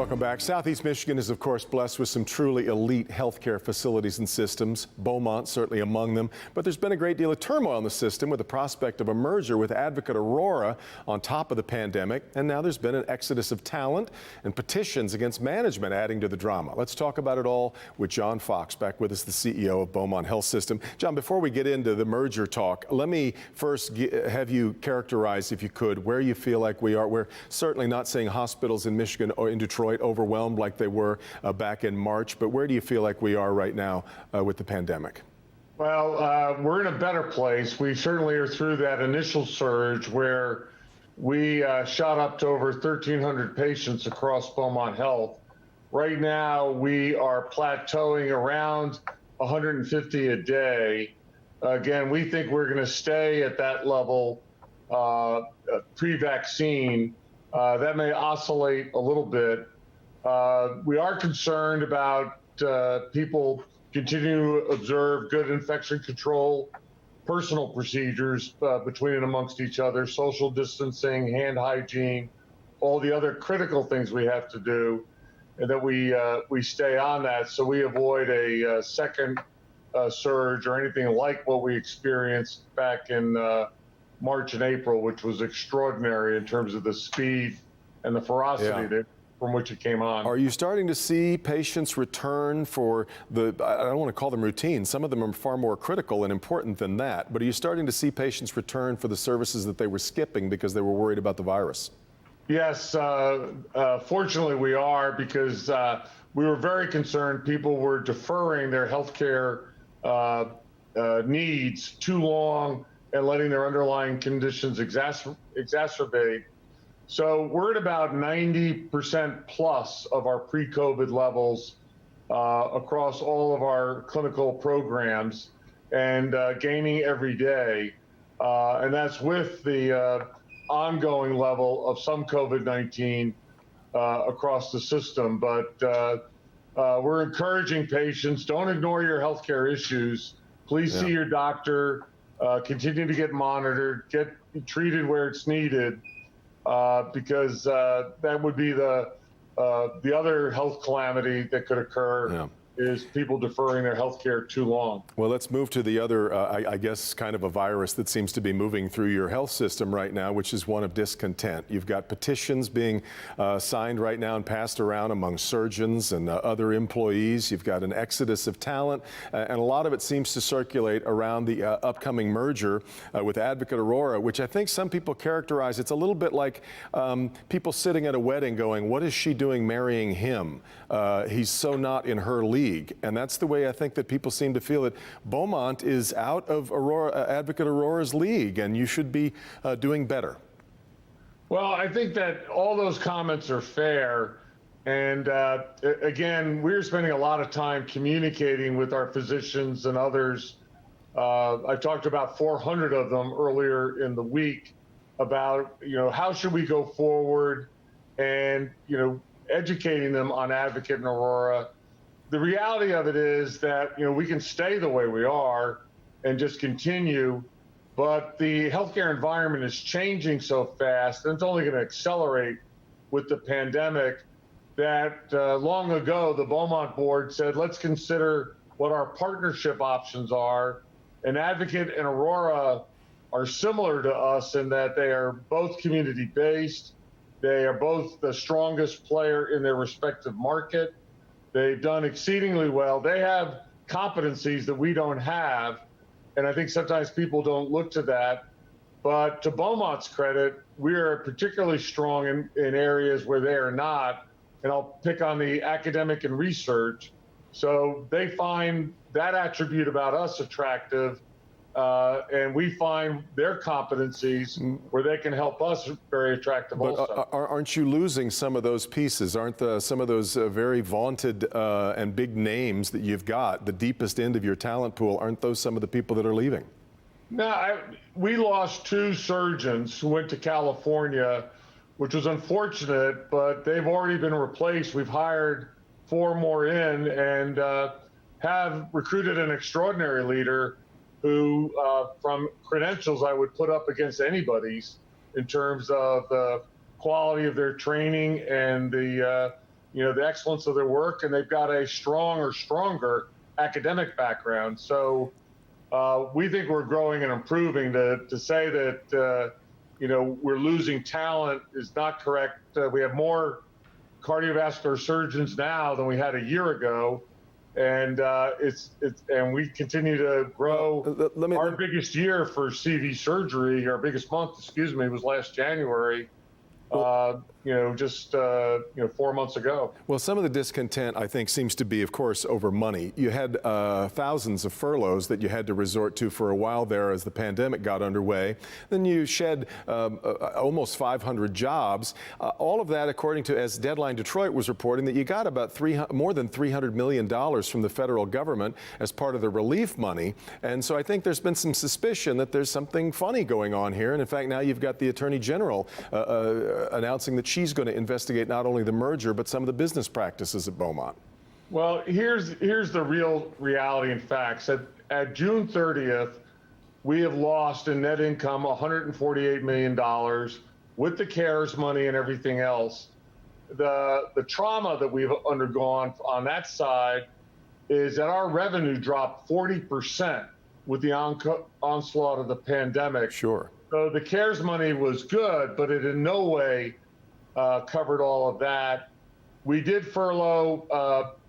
Welcome back. Southeast Michigan is, of course, blessed with some truly elite healthcare facilities and systems. Beaumont certainly among them. But there's been a great deal of turmoil in the system with the prospect of a merger with Advocate Aurora on top of the pandemic. And now there's been an exodus of talent and petitions against management adding to the drama. Let's talk about it all with John Fox, back with us, the CEO of Beaumont Health System. John, before we get into the merger talk, let me first have you characterize, if you could, where you feel like we are. We're certainly not seeing hospitals in Michigan or in Detroit overwhelmed like they were back in March, but where do you feel like we are right now with the pandemic? Well, we're in a better place. We certainly are through that initial surge where we shot up to over 1,300 patients across Beaumont Health. Right now, we are plateauing around 150 a day. Again, we think we're going to stay at that level pre-vaccine. That may oscillate a little bit. We are concerned about people continuing to observe good infection control, personal procedures between and amongst each other, social distancing, hand hygiene, all the other critical things we have to do, and that we stay on that so we avoid a second surge or anything like what we experienced back in March and April, which was extraordinary in terms of the speed and the ferocity from which it came on. Are you starting to see patients return for the, I don't want to call them routine, some of them are far more critical and important than that, but are you starting to see patients return for the services that they were skipping because they were worried about the virus? Yes, fortunately we are, because we were very concerned people were deferring their healthcare needs too long and letting their underlying conditions exacerbate. So we're at about 90% plus of our pre-COVID levels across all of our clinical programs, and gaining every day. And that's with the ongoing level of some COVID-19 across the system. But we're encouraging patients, don't ignore your healthcare issues. Please see your doctor, continue to get monitored, get treated where it's needed. Because that would be the other health calamity that could occur is people deferring their health care too long. Well, let's move to the other, I guess, kind of a virus that seems to be moving through your health system right now, which is one of discontent. You've got petitions being signed right now and passed around among surgeons and other employees. You've got an exodus of talent, and a lot of it seems to circulate around the upcoming merger with Advocate Aurora, which I think some people characterize, it's a little bit like people sitting at a wedding going, what is she doing marrying him? He's so not in her league. And that's the way I think that people seem to feel that Beaumont is out of Advocate Aurora's league, and you should be doing better. Well, I think that all those comments are fair. And again, we're spending a lot of time communicating with our physicians and others. I talked about 400 of them earlier in the week about, how should we go forward, and, educating them on Advocate and Aurora. The reality of it is that, we can stay the way we are and just continue, but the healthcare environment is changing so fast, and it's only going to accelerate with the pandemic, that long ago, the Beaumont board said, let's consider what our partnership options are. And Advocate and Aurora are similar to us in that they are both community-based. They are both the strongest player in their respective market. They've done exceedingly well. They have competencies that we don't have, and I think sometimes people don't look to that. But to Beaumont's credit, we are particularly strong in areas where they are not, and I'll pick on the academic and research. So they find that attribute about us attractive, and we find their competencies where they can help us very attractive also. Aren't you losing some of those pieces? Aren't some of those very vaunted and big names that you've got, the deepest end of your talent pool, aren't those some of the people that are leaving? No, we lost 2 surgeons who went to California, which was unfortunate, but they've already been replaced. We've hired 4 more in, and have recruited an extraordinary leader who, from credentials, I would put up against anybody's in terms of the quality of their training and the the excellence of their work, and they've got a stronger academic background. So we think we're growing and improving. To say that we're losing talent is not correct. We have more cardiovascular surgeons now than we had a year ago, and and we continue to grow. Our biggest year for CV surgery, our biggest month, was last January. Just 4 months ago. Well, some of the discontent, I think, seems to be, of course, over money. You had thousands of furloughs that you had to resort to for a while there as the pandemic got underway. Then you shed almost 500 jobs. All of that, according to, as Deadline Detroit was reporting, that you got about more than $300 million from the federal government as part of the relief money. And so I think there's been some suspicion that there's something funny going on here. And in fact, now you've got the Attorney General announcing that she's going to investigate not only the merger, but some of the business practices at Beaumont. Well, here's the real reality and facts. At June 30th, we have lost in net income $148 million with the CARES money and everything else. The trauma that we've undergone on that side is that our revenue dropped 40% with the onslaught of the pandemic. Sure. So the CARES money was good, but it in no way covered all of that. We did furlough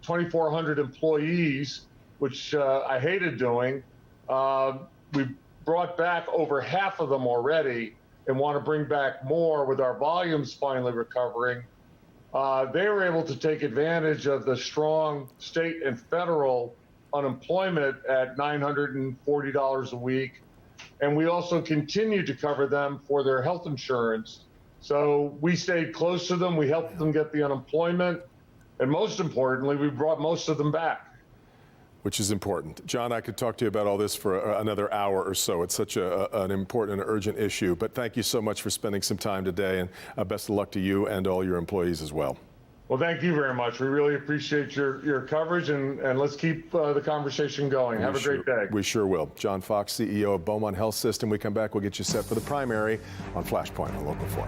2,400 employees, which I hated doing. We brought back over half of them already and want to bring back more with our volumes finally recovering. They were able to take advantage of the strong state and federal unemployment at $940 a week. And we also continue to cover them for their health insurance. So we stayed close to them. We helped them get the unemployment. And most importantly, we brought most of them back. Which is important. John, I could talk to you about all this for another hour or so. It's such an important and urgent issue. But thank you so much for spending some time today, and best of luck to you and all your employees as well. Well, thank you very much. We really appreciate your coverage, and let's keep the conversation going. Have a great day. We sure will. John Fox, CEO of Beaumont Health System. We come back, we'll get you set for the primary on Flashpoint on Local 4.